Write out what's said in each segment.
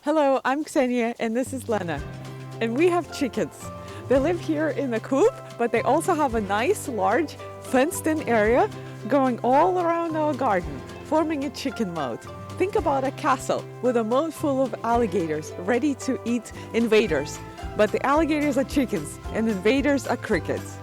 Hello, I'm Ksenia and this is Lena. And we have chickens. They live here in the coop, but they also have a nice, large, fenced-in area going all around our garden, forming a chicken moat. Think about a castle with a moat full of alligators ready to eat invaders. But the alligators are chickens and invaders are crickets.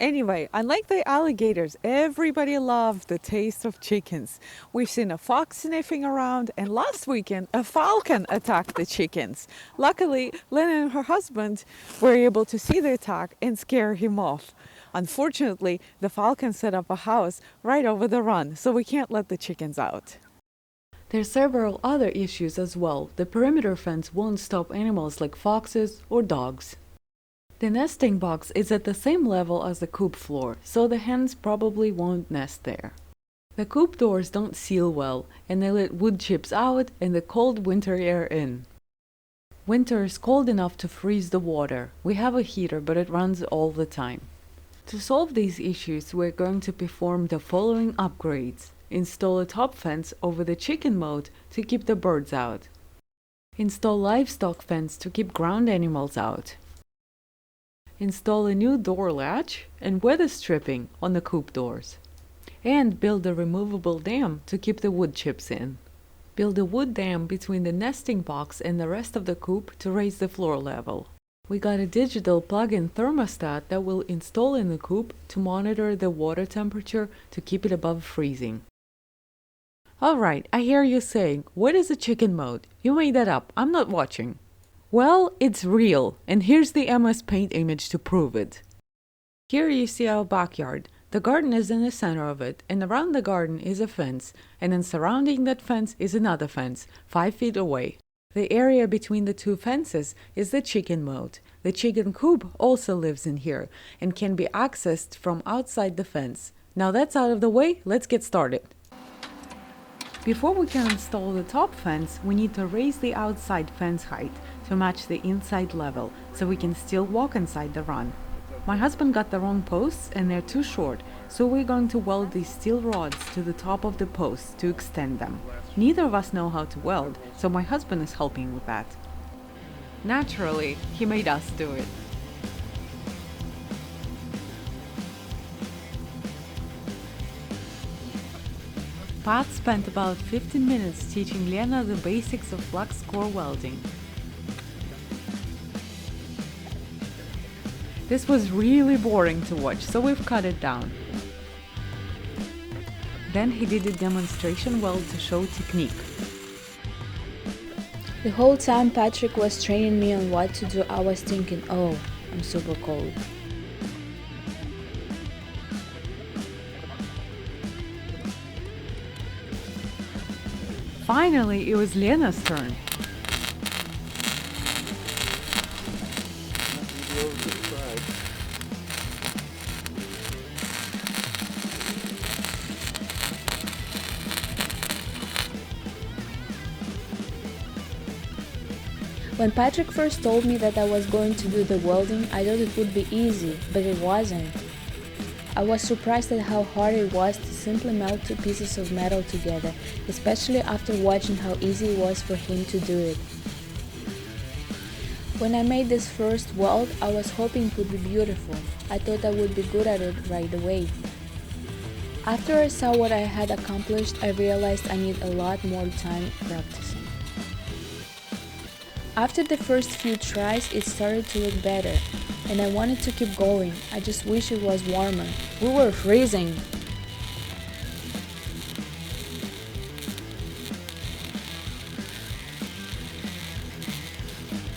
Anyway, unlike the alligators, everybody loves the taste of chickens. We've seen a fox sniffing around, and last weekend a falcon attacked the chickens. Luckily, Lena and her husband were able to see the attack and scare him off. Unfortunately, the falcon set up a house right over the run, so we can't let the chickens out. There's several other issues as well. The perimeter fence won't stop animals like foxes or dogs. The nesting box is at the same level as the coop floor, so the hens probably won't nest there. The coop doors don't seal well, and they let wood chips out and the cold winter air in. Winter is cold enough to freeze the water. We have a heater, but it runs all the time. To solve these issues, we're going to perform the following upgrades. Install a top fence over the chicken moat to keep the birds out. Install livestock fence to keep ground animals out. Install a new door latch and weather stripping on the coop doors. And build a removable dam to keep the wood chips in. Build a wood dam between the nesting box and the rest of the coop to raise the floor level. We got a digital plug-in thermostat that we'll install in the coop to monitor the water temperature to keep it above freezing. Alright, I hear you saying, what is a chicken moat? You made that up, I'm not watching. Well, it's real, and here's the MS Paint image to prove it. Here you see our backyard. The garden is in the center of it, and around the garden is a fence, and then surrounding that fence is another fence, 5 feet away. The area between the two fences is the chicken moat. The chicken coop also lives in here, and can be accessed from outside the fence. Now that's out of the way, let's get started. Before we can install the top fence, we need to raise the outside fence height to match the inside level, so we can still walk inside the run. My husband got the wrong posts and they're too short, so we're going to weld these steel rods to the top of the posts to extend them. Neither of us know how to weld, so my husband is helping with that. Naturally, he made us do it. Pat spent about 15 minutes teaching Lena the basics of flux core welding. This was really boring to watch, so we've cut it down. Then he did a demonstration weld to show technique. The whole time Patrick was training me on what to do, I was thinking, oh, I'm super cold. Finally, it was Lena's turn. When Patrick first told me that I was going to do the welding, I thought it would be easy, but it wasn't. I was surprised at how hard it was to simply melt two pieces of metal together, especially after watching how easy it was for him to do it. When I made this first weld, I was hoping it would be beautiful. I thought I would be good at it right away. After I saw what I had accomplished, I realized I need a lot more time practicing. After the first few tries, it started to look better, and I wanted to keep going. I just wish it was warmer. We were freezing.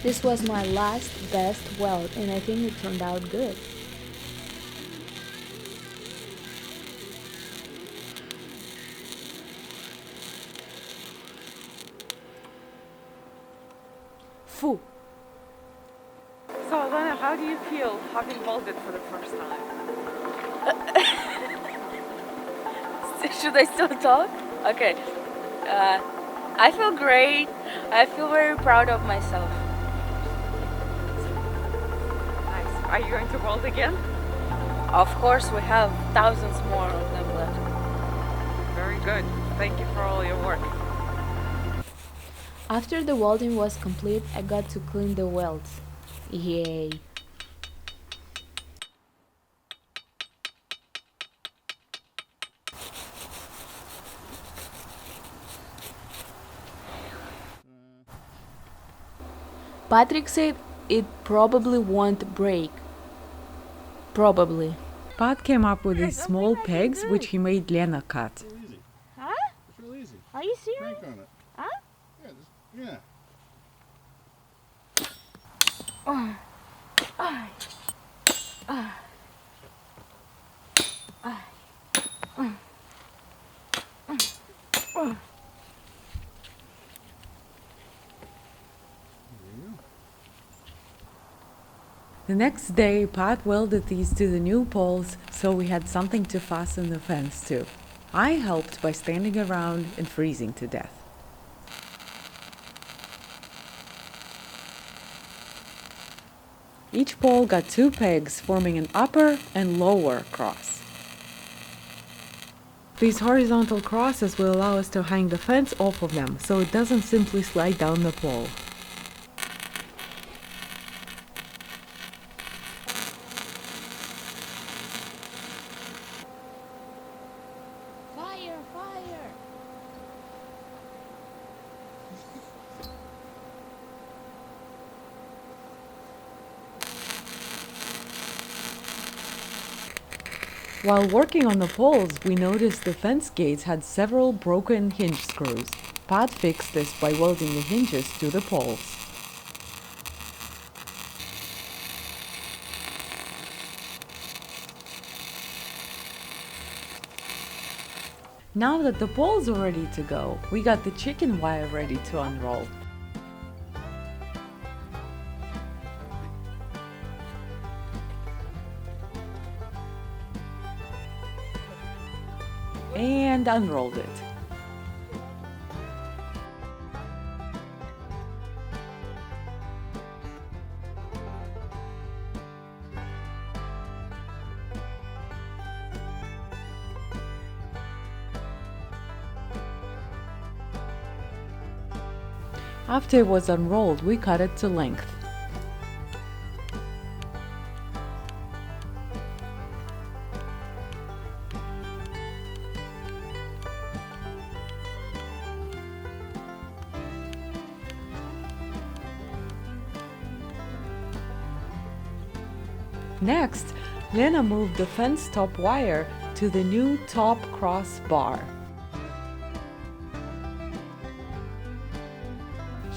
This was my last best weld, and I think it turned out good. Phew! So, Lena, how do you feel having welded for the first time? Should I still talk? Okay. I feel great. I feel very proud of myself. Nice. Are you going to weld again? Of course, we have thousands more of them left. Very good. Thank you for all your work. After the welding was complete, I got to clean the welds. Yay! Patrick said it probably won't break. Probably. Pat came up with these small pegs which he made Lena cut. Real easy. Huh? It's real easy. Are you serious? Crank on it. Huh? Yeah, just, yeah. The next day, Pat welded these to the new poles, so we had something to fasten the fence to. I helped by standing around and freezing to death. Each pole got 2 pegs, forming an upper and lower cross. These horizontal crosses will allow us to hang the fence off of them, so it doesn't simply slide down the pole. Fire! Fire! While working on the poles, we noticed the fence gates had several broken hinge screws. Pat fixed this by welding the hinges to the poles. Now that the poles are ready to go, we got the chicken wire ready to unroll. And unrolled it. After it was unrolled, we cut it to length. Next, Lena moved the fence top wire to the new top cross bar.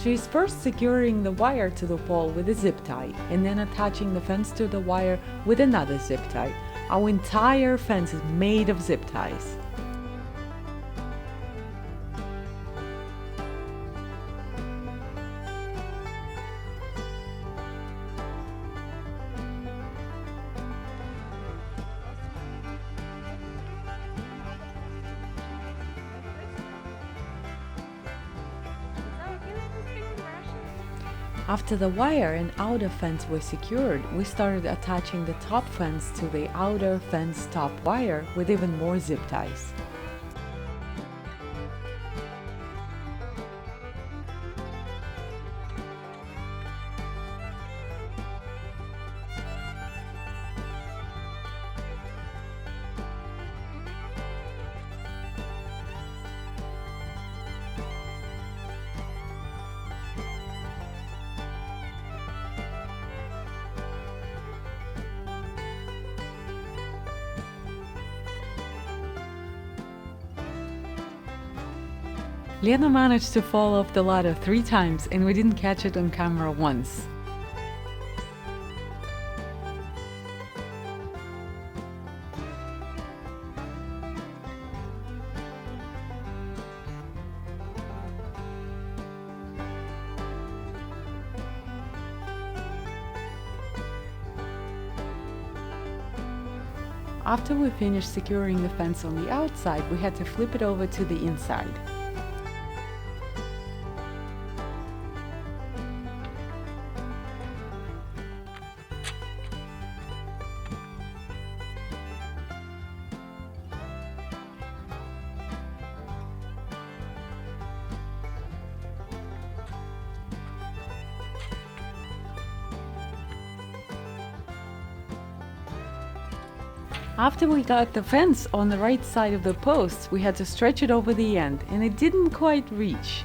She's first securing the wire to the pole with a zip tie and then attaching the fence to the wire with another zip tie. Our entire fence is made of zip ties. After the wire and outer fence were secured, we started attaching the top fence to the outer fence top wire with even more zip ties. Lena managed to fall off the ladder 3 times and we didn't catch it on camera once. After we finished securing the fence on the outside, we had to flip it over to the inside. After we got the fence on the right side of the posts, we had to stretch it over the end, and it didn't quite reach.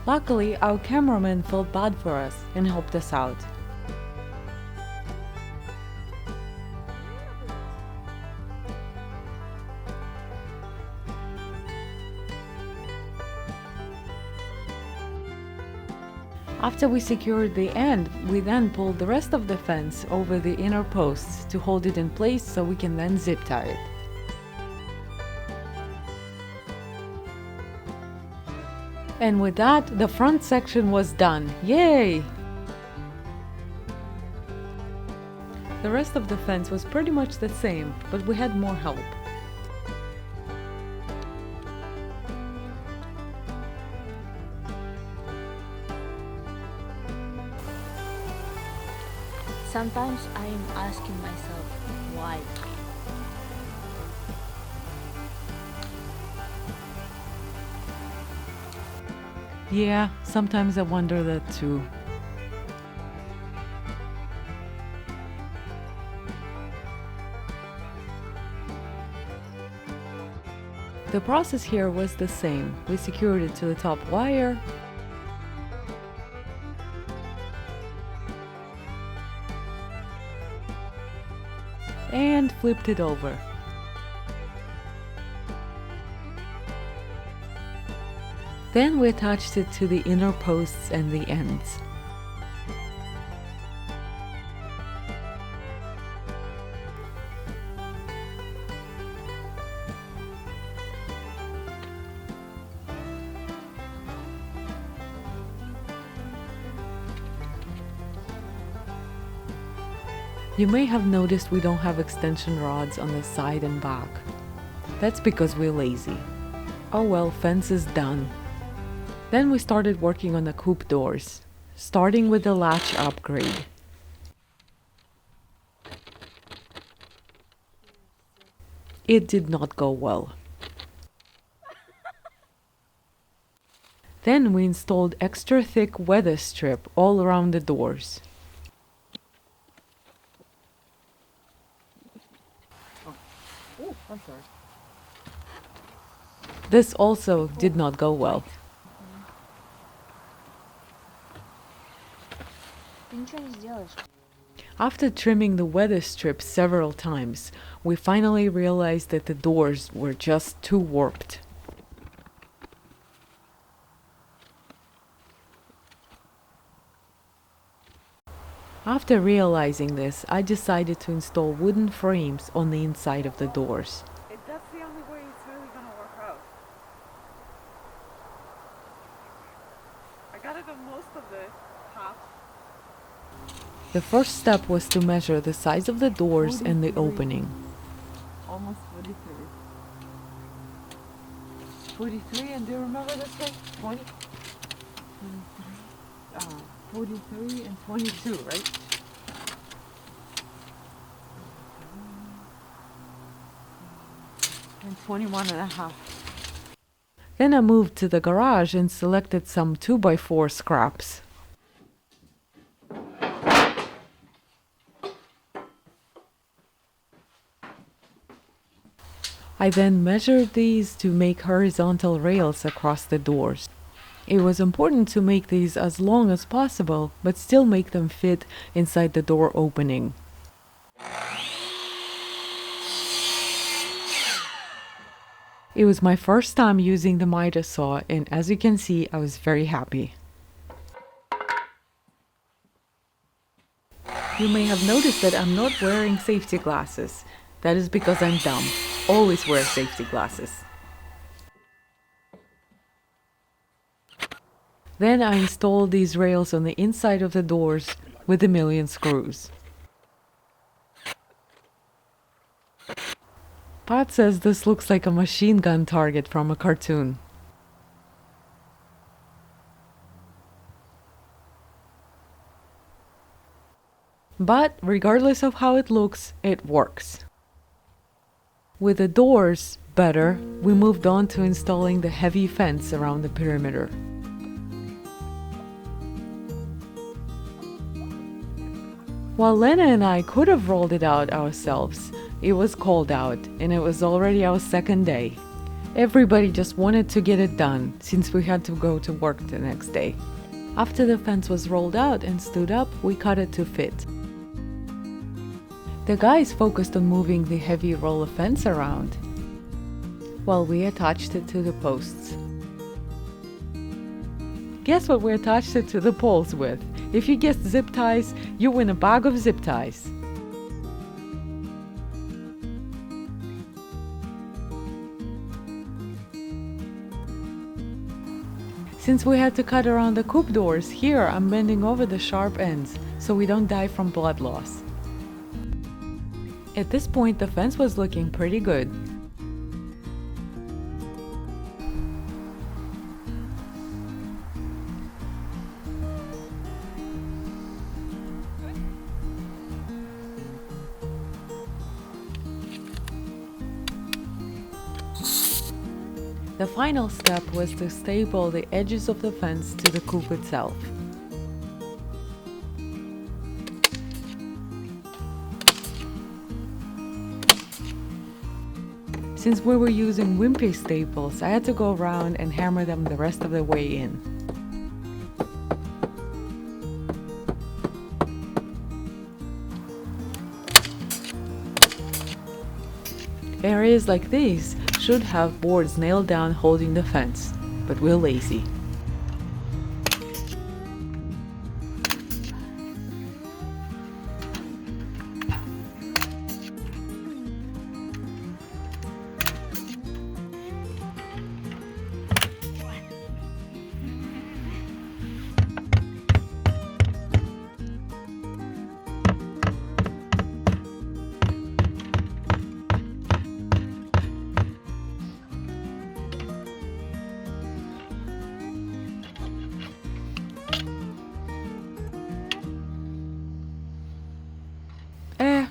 Luckily, our cameraman felt bad for us and helped us out. After we secured the end, we then pulled the rest of the fence over the inner posts to hold it in place so we can then zip tie it. And with that, the front section was done. Yay! The rest of the fence was pretty much the same, but we had more help. Sometimes I am asking myself, why? Yeah, sometimes I wonder that too. The process here was the same. We secured it to the top wire, and flipped it over. Then we attached it to the inner posts and the ends. You may have noticed we don't have extension rods on the side and back. That's because we're lazy. Oh well, fence is done. Then we started working on the Coop doors, starting with the latch upgrade. It did not go well. Then we installed extra thick weather strip all around the doors. This also did not go well. After trimming the weather strip several times, we finally realized that the doors were just too warped. After realizing this, I decided to install wooden frames on the inside of the doors. That's the only way it's really gonna work out. I got it on most of the top. The first step was to measure the size of the doors and the opening. Almost 43. 43, and do you remember this thing? 20? 43 and 22, right? And 21 and a half. Then I moved to the garage and selected some 2x4 scraps. I then measured these to make horizontal rails across the doors. It was important to make these as long as possible, but still make them fit inside the door opening. It was my first time using the miter saw, and as you can see, I was very happy. You may have noticed that I'm not wearing safety glasses. That is because I'm dumb. Always wear safety glasses. Then I installed these rails on the inside of the doors with a million screws. Pat says this looks like a machine gun target from a cartoon. But regardless of how it looks, it works. With the doors better, we moved on to installing the heavy fence around the perimeter. While Lena and I could have rolled it out ourselves, it was cold out and it was already our second day. Everybody just wanted to get it done since we had to go to work the next day. After the fence was rolled out and stood up, we cut it to fit. The guys focused on moving the heavy roll of fence around, while we attached it to the posts. Guess what we attached it to the poles with? If you guessed zip ties, you win a bag of zip ties. Since we had to cut around the coop doors, here I'm bending over the sharp ends so we don't die from blood loss. At this point, the fence was looking pretty good. The final step was to staple the edges of the fence to the coop itself. Since we were using wimpy staples, I had to go around and hammer them the rest of the way in. Areas like these should have boards nailed down holding the fence, but we're lazy.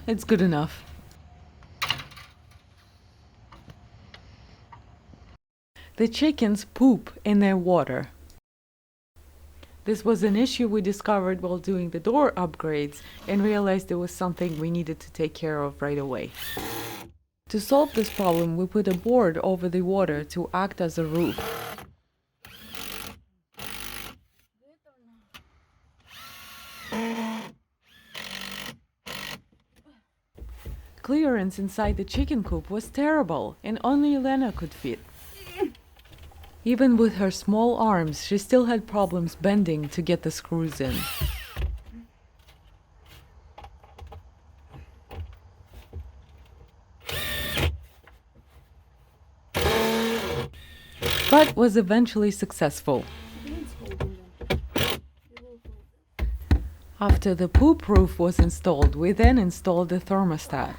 It's good enough. The chickens poop in their water. This was an issue we discovered while doing the door upgrades and realized it was something we needed to take care of right away. To solve this problem, we put a board over the water to act as a roof. Clearance inside the chicken coop was terrible, and only Lena could fit. Even with her small arms, she still had problems bending to get the screws in. But was eventually successful. After the poop roof was installed, we then installed the thermostat.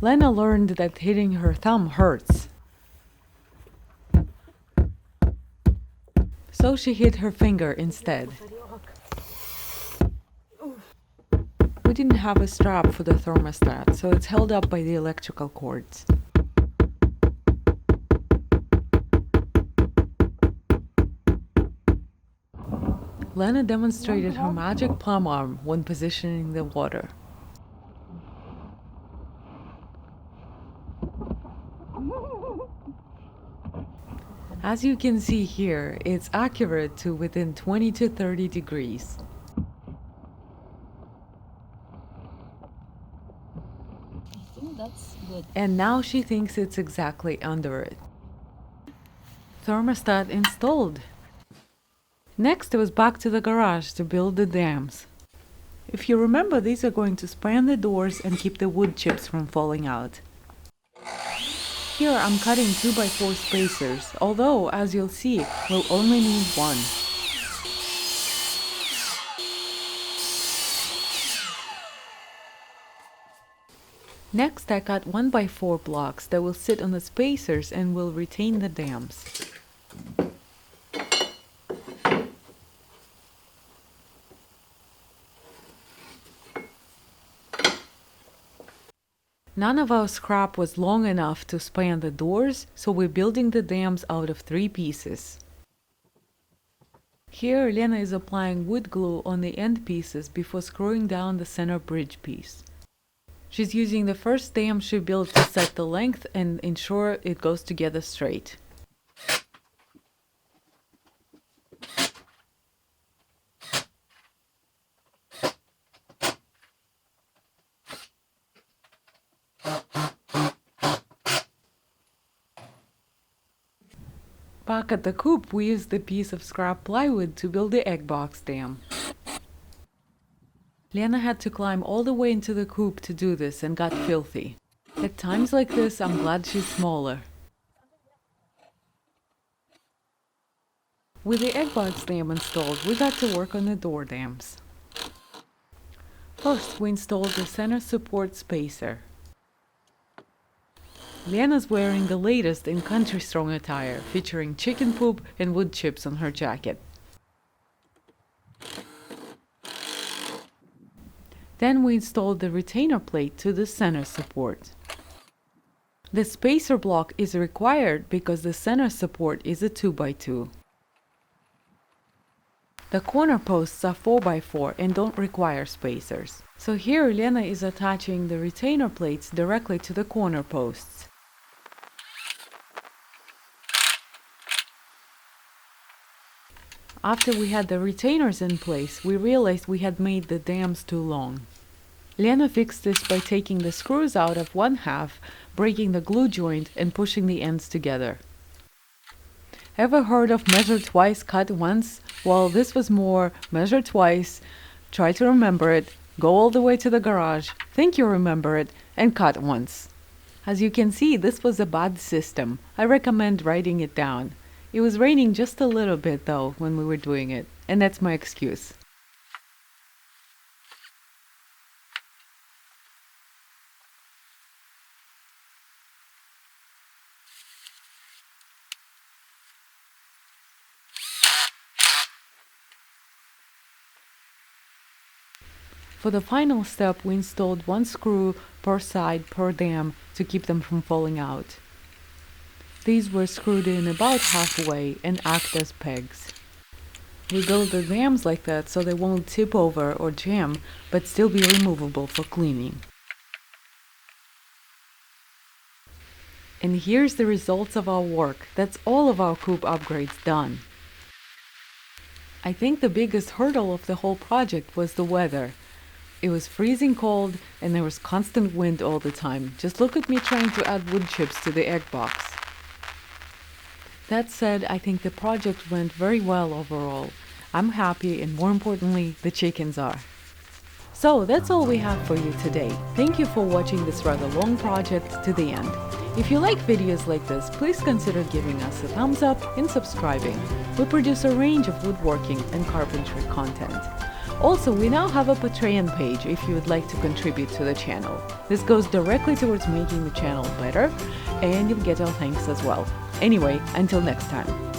Lena learned that hitting her thumb hurts. So she hit her finger instead. We didn't have a strap for the thermostat, so it's held up by the electrical cords. Lena demonstrated her magic plum arm when positioning the water. As you can see here, it's accurate to within 20 to 30 degrees. I think that's good. And now she thinks it's exactly under it. Thermostat installed. Next, it was back to the garage to build the dams. If you remember, these are going to span the doors and keep the wood chips from falling out. Here I'm cutting 2x4 spacers, although, as you'll see, we'll only need one. Next, I cut 1x4 blocks that will sit on the spacers and will retain the dams. None of our scrap was long enough to span the doors, so we're building the dams out of 3 pieces. Here Lena is applying wood glue on the end pieces before screwing down the center bridge piece. She's using the first dam she built to set the length and ensure it goes together straight. Back at the coop, we used a piece of scrap plywood to build the egg box dam. Lena had to climb all the way into the coop to do this and got filthy. At times like this, I'm glad she's smaller. With the egg box dam installed, we got to work on the door dams. First, we installed the center support spacer. Lena's wearing the latest in country strong attire, featuring chicken poop and wood chips on her jacket. Then we installed the retainer plate to the center support. The spacer block is required because the center support is a 2x2. The corner posts are 4x4 and don't require spacers. So here Lena is attaching the retainer plates directly to the corner posts. After we had the retainers in place, we realized we had made the dams too long. Lena fixed this by taking the screws out of one half, breaking the glue joint, and pushing the ends together. Ever heard of measure twice, cut once? Well, this was more measure twice, try to remember it, go all the way to the garage, think you remember it, and cut once. As you can see, this was a bad system. I recommend writing it down. It was raining just a little bit though when we were doing it, and that's my excuse. For the final step, we installed one screw per side per dam to keep them from falling out. These were screwed in about halfway and act as pegs. We build the dams like that so they won't tip over or jam, but still be removable for cleaning. And here's the results of our work. That's all of our coop upgrades done. I think the biggest hurdle of the whole project was the weather. It was freezing cold and there was constant wind all the time. Just look at me trying to add wood chips to the egg box. That said, I think the project went very well overall. I'm happy, and more importantly, the chickens are. So that's all we have for you today. Thank you for watching this rather long project to the end. If you like videos like this, please consider giving us a thumbs up and subscribing. We produce a range of woodworking and carpentry content. Also, we now have a Patreon page if you would like to contribute to the channel. This goes directly towards making the channel better, and you'll get our thanks as well. Anyway, until next time.